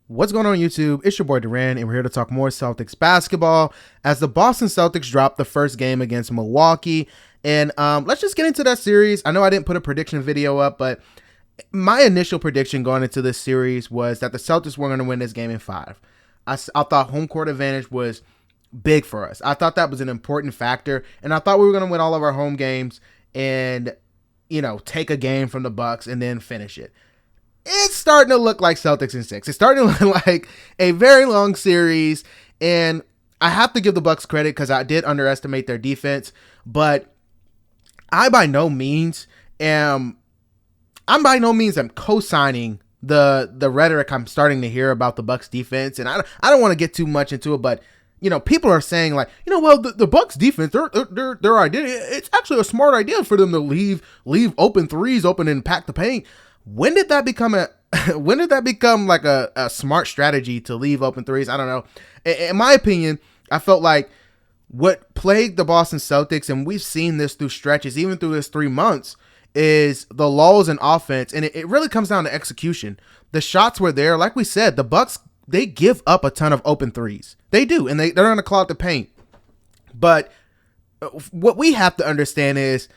What's going on YouTube? It's your boy Duran, and we're here to talk more Celtics basketball as the Boston Celtics dropped the first game against Milwaukee. And let's just get into that series. I know I didn't put a prediction video up, but my initial prediction going into this series was that the Celtics were going to win this game in 5. I thought home court advantage was big for us. I thought that was an important factor, and I thought we were going to win all of our home games and, take a game from the Bucks and then finish it. It's starting to look like Celtics in 6. It's starting to look like a very long series, and I have to give the Bucks credit because I did underestimate their defense, but I by no means am co-signing the rhetoric I'm starting to hear about the Bucks defense, and I don't want to get too much into it, but people are saying like, the Bucks defense, their idea, it's actually a smart idea for them to leave open threes open and pack the paint. When did that become like a smart strategy to leave open threes? I don't know. In my opinion, I felt like what plagued the Boston Celtics, and we've seen this through stretches, even through this 3 months, is the lulls in offense, and it really comes down to execution. The shots were there. Like we said, the Bucks, they give up a ton of open threes. They do, and they're going to clog the paint. But what we have to understand is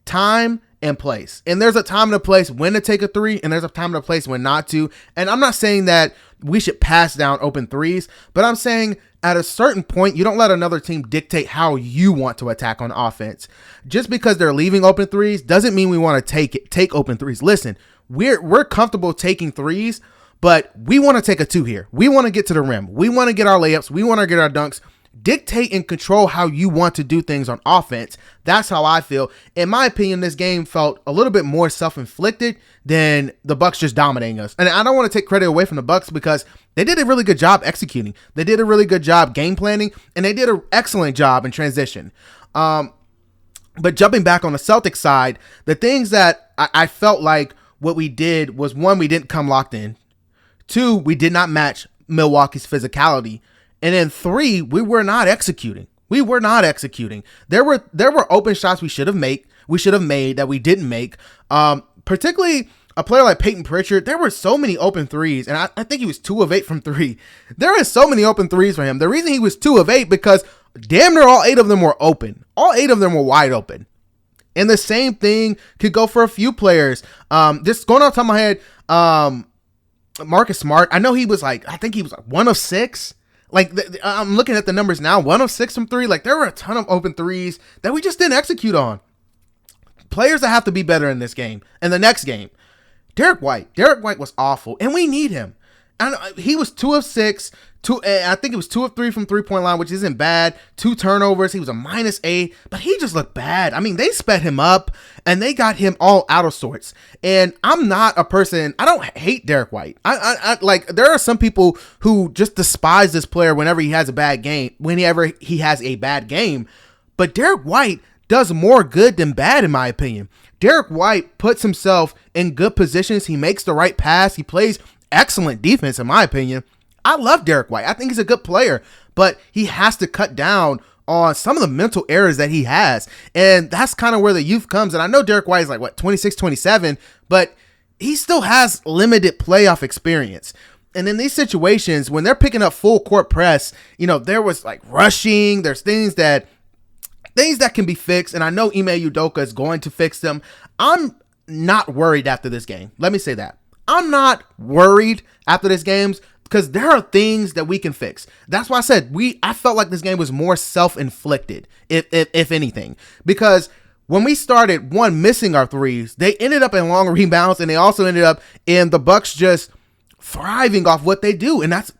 time and place. And there's a time and a place when to take a three, and there's a time and a place when not to. And I'm not saying that we should pass down open threes, but I'm saying at a certain point, you don't let another team dictate how you want to attack on offense. Just because they're leaving open threes doesn't mean we want to take open threes. Listen, we're comfortable taking threes, but we want to take a 2 here. We want to get to the rim. We want to get our layups. We want to get our dunks. Dictate and control how you want to do things on offense. That's how I feel. In my opinion, this game felt a little bit more self-inflicted than the Bucks just dominating us. And I don't want to take credit away from the Bucks because they did a really good job executing. They did a really good job game planning, and they did an excellent job in transition. But jumping back on the Celtics side, the things that I felt like what we did was, 1, we didn't come locked in. 2, we did not match Milwaukee's physicality. And then 3, we were not executing. There were open shots we should have made that we didn't make. Particularly a player like Peyton Pritchard, there were so many open threes, and I think he was 2 of 8 from 3. There are so many open threes for him. The reason he was 2 of 8 because damn near all 8 of them were open. All 8 of them were wide open. And the same thing could go for a few players. Just going off the top of my head, Marcus Smart, I know he was like, I think he was like 1 of 6. Like, I'm looking at the numbers now, 1 of 6 from 3. Like, there were a ton of open threes that we just didn't execute on. Players that have to be better in this game and the next game. Derrick White was awful, and we need him. And he was 2 of 6. I think it was 2 of 3 from 3-point line, which isn't bad. 2 turnovers. He was a -8, but he just looked bad. I mean, they sped him up, and they got him all out of sorts. And I'm not a person, I don't hate Derrick White. I like, there are some people who just despise this player whenever he has a bad game, But Derrick White does more good than bad, in my opinion. Derrick White puts himself in good positions. He makes the right pass. He plays excellent defense, in my opinion. I love Derrick White. I think he's a good player, but he has to cut down on some of the mental errors that he has. And that's kind of where the youth comes. And I know Derrick White is like, 26, 27, but he still has limited playoff experience. And in these situations, when they're picking up full court press, there was like rushing. There's things that can be fixed. And I know Ime Udoka is going to fix them. I'm not worried after this game. Let me say that. I'm not worried after this game because there are things that we can fix. That's why I said I felt like this game was more self-inflicted, if anything. Because when we started, missing our threes, they ended up in long rebounds, and they also ended up in the Bucks just thriving off what they do, and that's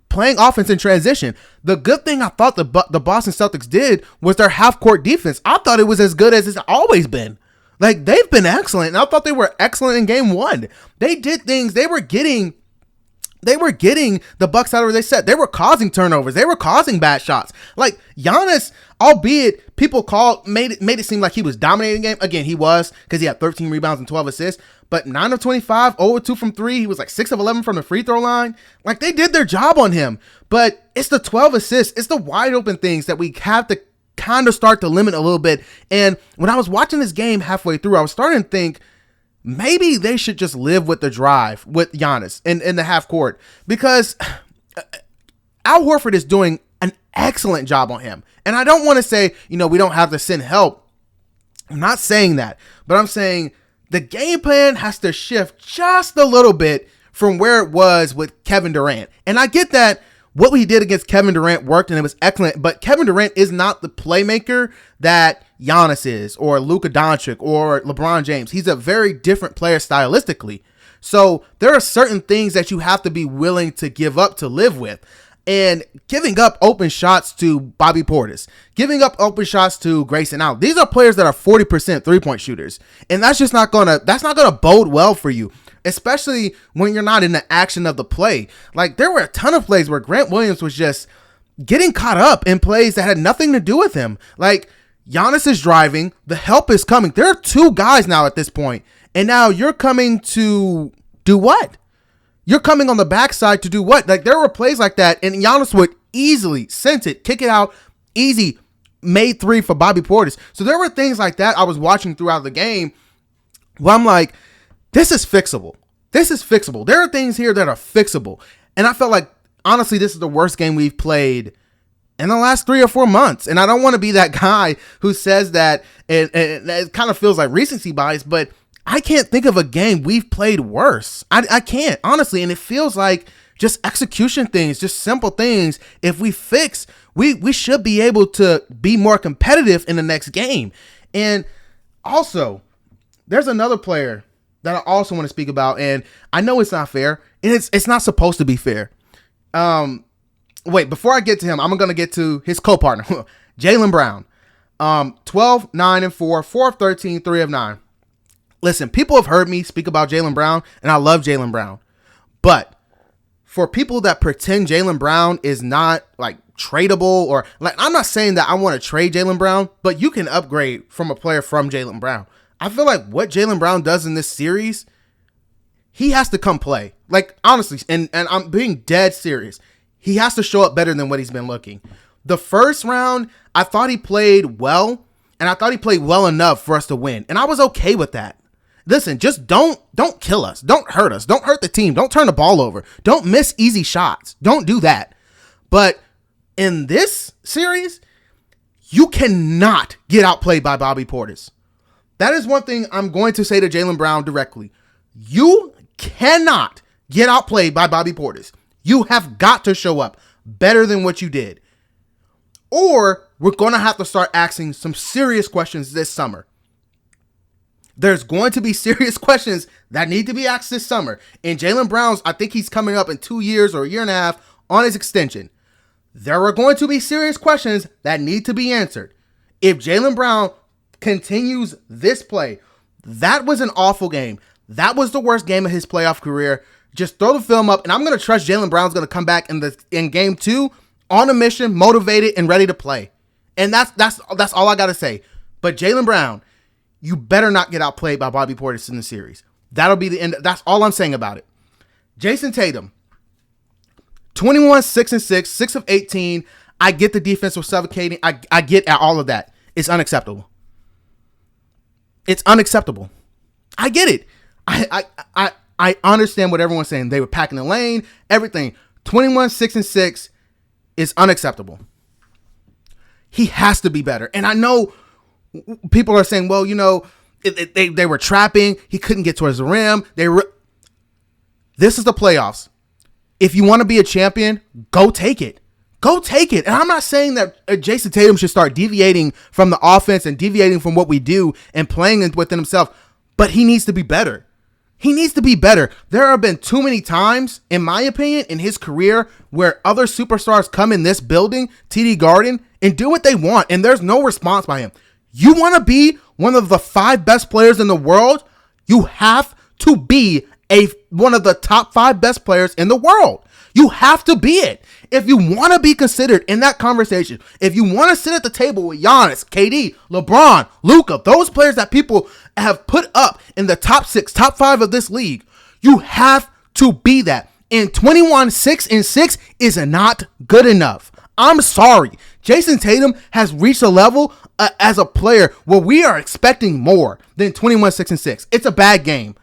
playing offense in transition. The good thing I thought the Boston Celtics did was their half-court defense. I thought it was as good as it's always been. Like, they've been excellent, and I thought they were excellent in game 1. They did things. They were getting the Bucks out of where they set. They were causing turnovers. They were causing bad shots. Like, Giannis, albeit people made it seem like he was dominating the game. Again, he was, because he had 13 rebounds and 12 assists. But 9 of 25, 0 of 2 from 3. He was like 6 of 11 from the free throw line. Like, they did their job on him. But it's the 12 assists. It's the wide open things that we have to kind of start to limit a little bit. And when I was watching this game halfway through, I was starting to think, maybe they should just live with the drive with Giannis in the half court, because Al Horford is doing an excellent job on him. And I don't want to say, we don't have to send help. I'm not saying that, but I'm saying the game plan has to shift just a little bit from where it was with Kevin Durant. And I get that what we did against Kevin Durant worked and it was excellent, but Kevin Durant is not the playmaker that Giannis is, or Luka Doncic, or LeBron James. He's a very different player stylistically. So there are certain things that you have to be willing to give up to live with. And giving up open shots to Bobby Portis, giving up open shots to Grayson Allen. These are players that are 40% 3-point shooters. And that's not going to bode well for you, especially when you're not in the action of the play. Like, there were a ton of plays where Grant Williams was just getting caught up in plays that had nothing to do with him. Like, Giannis is driving, the help is coming. There are two guys now at this point, and now you're coming to do what? You're coming on the backside to do what? Like, there were plays like that, and Giannis would easily sense it, kick it out, easy, made three for Bobby Portis. So there were things like that I was watching throughout the game where I'm like, this is fixable. This is fixable. There are things here that are fixable. And I felt like, honestly, this is the worst game we've played in the last 3 or 4 months. And I don't want to be that guy who says that it kind of feels like recency bias, but I can't think of a game we've played worse. I can't, honestly. And it feels like just execution things, just simple things. If we fix, we should be able to be more competitive in the next game. And also, there's another player that I also want to speak about. And I know it's not fair. And it's not supposed to be fair. Wait, before I get to him, I'm going to get to his co-partner, Jaylen Brown. 12, 9, and 4, 4 of 13, 3 of 9. Listen, people have heard me speak about Jaylen Brown, and I love Jaylen Brown. But for people that pretend Jaylen Brown is not like tradable, or like, I'm not saying that I want to trade Jaylen Brown, but you can upgrade from a player from Jaylen Brown. I feel like what Jaylen Brown does in this series, he has to come play. Like, honestly, and I'm being dead serious. He has to show up better than what he's been looking. The first round, I thought he played well, and I thought he played well enough for us to win. And I was okay with that. Listen, just don't kill us. Don't hurt us. Don't hurt the team. Don't turn the ball over. Don't miss easy shots. Don't do that. But in this series, you cannot get outplayed by Bobby Portis. That is one thing I'm going to say to Jaylen Brown directly. You cannot get outplayed by Bobby Portis. You have got to show up better than what you did. Or we're going to have to start asking some serious questions this summer. There's going to be serious questions that need to be asked this summer. And Jaylen Brown's, I think he's coming up in 2 years or a year and a half on his extension. There are going to be serious questions that need to be answered. If Jaylen Brown continues this play, that was an awful game. That was the worst game of his playoff career. Just throw the film up, and I'm going to trust Jaylen Brown's going to come back in game 2 on a mission, motivated and ready to play. And that's all I got to say. But Jaylen Brown, you better not get outplayed by Bobby Portis in the series. That'll be the end. That's all I'm saying about it. Jayson Tatum, 21, 6 and 6, 6 of 18. I get the defense was suffocating. I get all of that. It's unacceptable. It's unacceptable. I get it. I understand what everyone's saying. They were packing the lane, everything. 21, 6 and 6 is unacceptable. He has to be better. And I know people are saying, well, they were trapping. He couldn't get towards the rim. This is the playoffs. If you want to be a champion, go take it. Go take it. And I'm not saying that Jayson Tatum should start deviating from the offense and deviating from what we do and playing within himself, but he needs to be better. He needs to be better. There have been too many times, in my opinion, in his career where other superstars come in this building, TD Garden, and do what they want, and there's no response by him. You want to be one of the 5 best players in the world? You have to be one of the top 5 best players in the world. You have to be it. If you want to be considered in that conversation, if you want to sit at the table with Giannis, KD, LeBron, Luka, those players that people have put up in the top 6, top 5 of this league, you have to be that. And 21, 6 and 6 is not good enough. I'm sorry. Jayson Tatum has reached a level as a player where we are expecting more than 21-6-6. It's a bad game.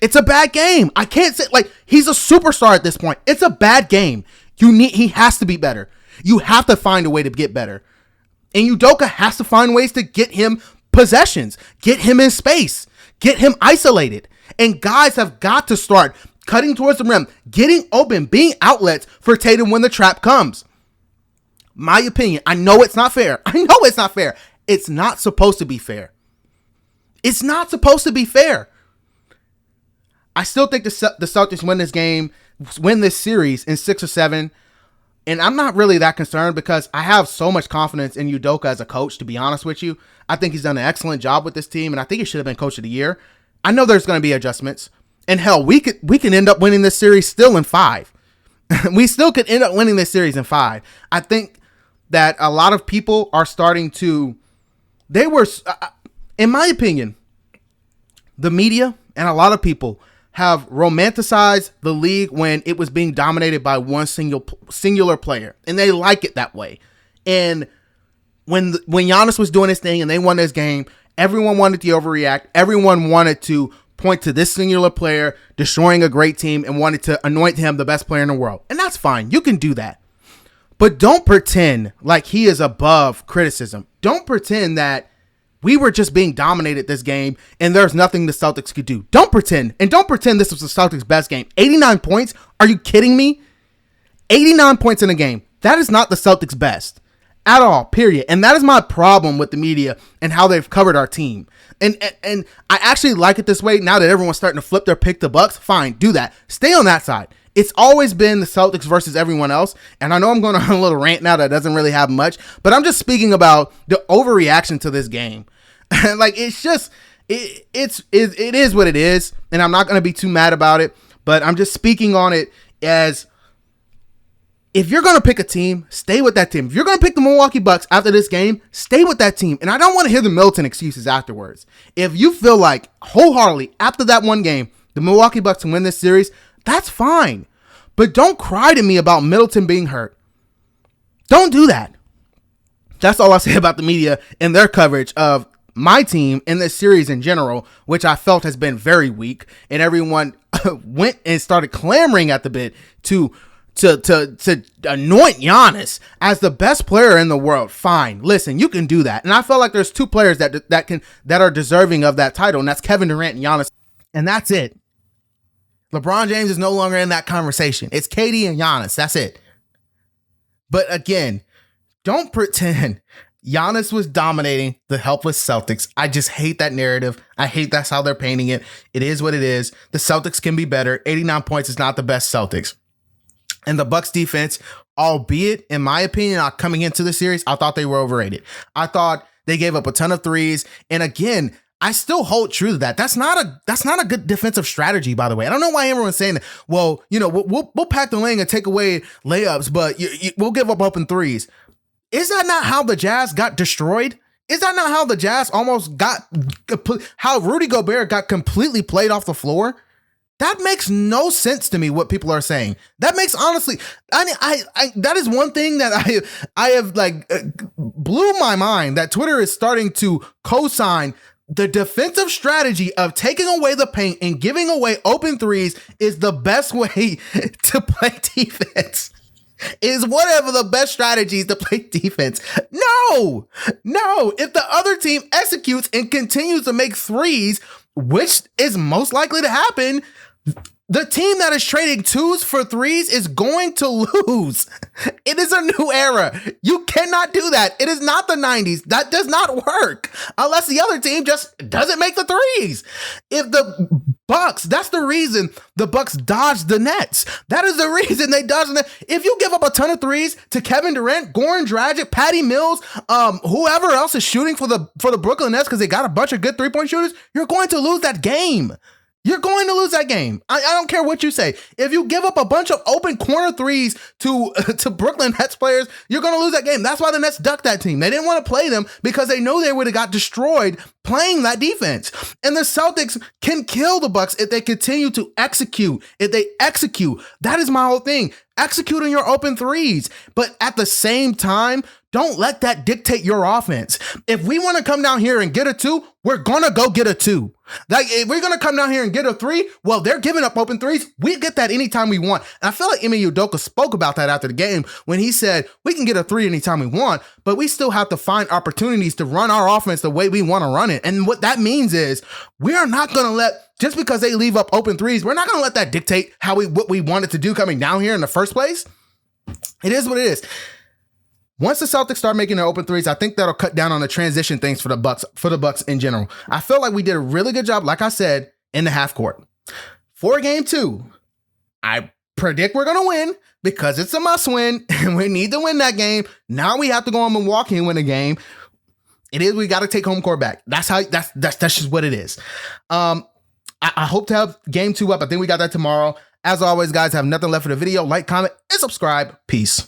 It's a bad game. I can't say, like, he's a superstar at this point. It's a bad game. He has to be better. You have to find a way to get better. And Udoka has to find ways to get him possessions, get him in space, get him isolated. And guys have got to start cutting towards the rim, getting open, being outlets for Tatum when the trap comes. My opinion, I know it's not fair. It's not supposed to be fair. It's not supposed to be fair. I still think the Celtics win this series in 6 or 7. And I'm not really that concerned because I have so much confidence in Udoka as a coach, to be honest with you. I think he's done an excellent job with this team, and I think he should have been coach of the year. I know there's going to be adjustments. And hell, we can end up winning this series still in 5. We still could end up winning this series in 5. I think that a lot of people are starting to, in my opinion, the media and a lot of people have romanticized the league when it was being dominated by one singular player, and they like it that way. And when Giannis was doing his thing and they won this game, everyone wanted to overreact. Everyone wanted to point to this singular player destroying a great team and wanted to anoint him the best player in the world. And that's fine. You can do that. But don't pretend like he is above criticism. Don't pretend that we were just being dominated this game and there's nothing the Celtics could do. Don't pretend. And don't pretend this was the Celtics' best game. 89 points? Are you kidding me? 89 points in a game. That is not the Celtics' best at all, period. And that is my problem with the media and how they've covered our team. And I actually like it this way now that everyone's starting to flip their pick to Bucks. Fine, do that. Stay on that side. It's always been the Celtics versus everyone else. And I know I'm going on a little rant now that doesn't really have much, but I'm just speaking about the overreaction to this game. Like, it's just, it is what it is. And I'm not going to be too mad about it, but I'm just speaking on it as, if you're going to pick a team, stay with that team. If you're going to pick the Milwaukee Bucks after this game, stay with that team. And I don't want to hear the Middleton excuses afterwards. If you feel like wholeheartedly after that one game, the Milwaukee Bucks can win this series, that's fine. But don't cry to me about Middleton being hurt. Don't do that. That's all I'll say about the media and their coverage of my team in this series in general, which I felt has been very weak. And everyone went and started clamoring at the bit to anoint Giannis as the best player in the world. Fine. Listen, you can do that. And I felt like there's 2 players that are deserving of that title, and that's Kevin Durant and Giannis. And that's it. LeBron James is no longer in that conversation. It's KD and Giannis. That's it. But again, don't pretend Giannis was dominating the helpless Celtics. I just hate that narrative. I hate that's how they're painting it. It is what it is. The Celtics can be better. 89 points is not the best Celtics. And the Bucks defense, albeit in my opinion, coming into the series, I thought they were overrated. I thought they gave up a ton of threes. And again, I still hold true to that. That's not a good defensive strategy, by the way. I don't know why everyone's saying that. Well, we'll pack the lane and take away layups, but we'll give up open threes. Is that not how the Jazz got destroyed? Is that not how the Jazz almost how Rudy Gobert got completely played off the floor? That makes no sense to me, what people are saying. That makes, honestly, I that is one thing that I have blew my mind, that Twitter is starting to co-sign the defensive strategy of taking away the paint and giving away open threes is the best way to play defense. Is whatever the best strategies to play defense. No. If the other team executes and continues to make threes, which is most likely to happen, the team that is trading 2s for 3s is going to lose. It is a new era. You cannot do that. It is not the 90s. That does not work unless the other team just doesn't make the 3s. If the Bucks, that's the reason the Bucks dodged the Nets. That is the reason they dodged the Nets. If you give up a ton of 3s to Kevin Durant, Goran Dragic, Patty Mills, whoever else is shooting for the Brooklyn Nets because they got a bunch of good 3-point shooters, you're going to lose that game. you're going to lose that game. I don't care what you say. If you give up a bunch of open corner threes to Brooklyn Nets players, you're going to lose that game. That's why the Nets ducked that team. They didn't want to play them because they know they would have got destroyed playing that defense. And the Celtics can kill the Bucks if they continue to execute. If they execute, that is my whole thing. Executing your open threes. But at the same time, don't let that dictate your offense. If we want to come down here and get a 2, we're going to go get a 2. Like, if we're going to come down here and get a 3, well, they're giving up open threes. We get that anytime we want. And I feel like Ime Udoka spoke about that after the game when he said, we can get a 3 anytime we want, but we still have to find opportunities to run our offense the way we want to run it. And what that means is we are not going to let, just because they leave up open threes, we're not going to let that dictate what we wanted to do coming down here in the first place. It is what it is. Once the Celtics start making their open threes, I think that'll cut down on the transition things for the Bucks in general. I feel like we did a really good job, like I said, in the half court. For game 2, I predict we're going to win because it's a must win and we need to win that game. Now we have to go on Milwaukee and win a game. It is, we got to take home court back. That's just what it is. I hope to have game 2 up. I think we got that tomorrow. As always, guys, have nothing left for the video. Like, comment, and subscribe. Peace.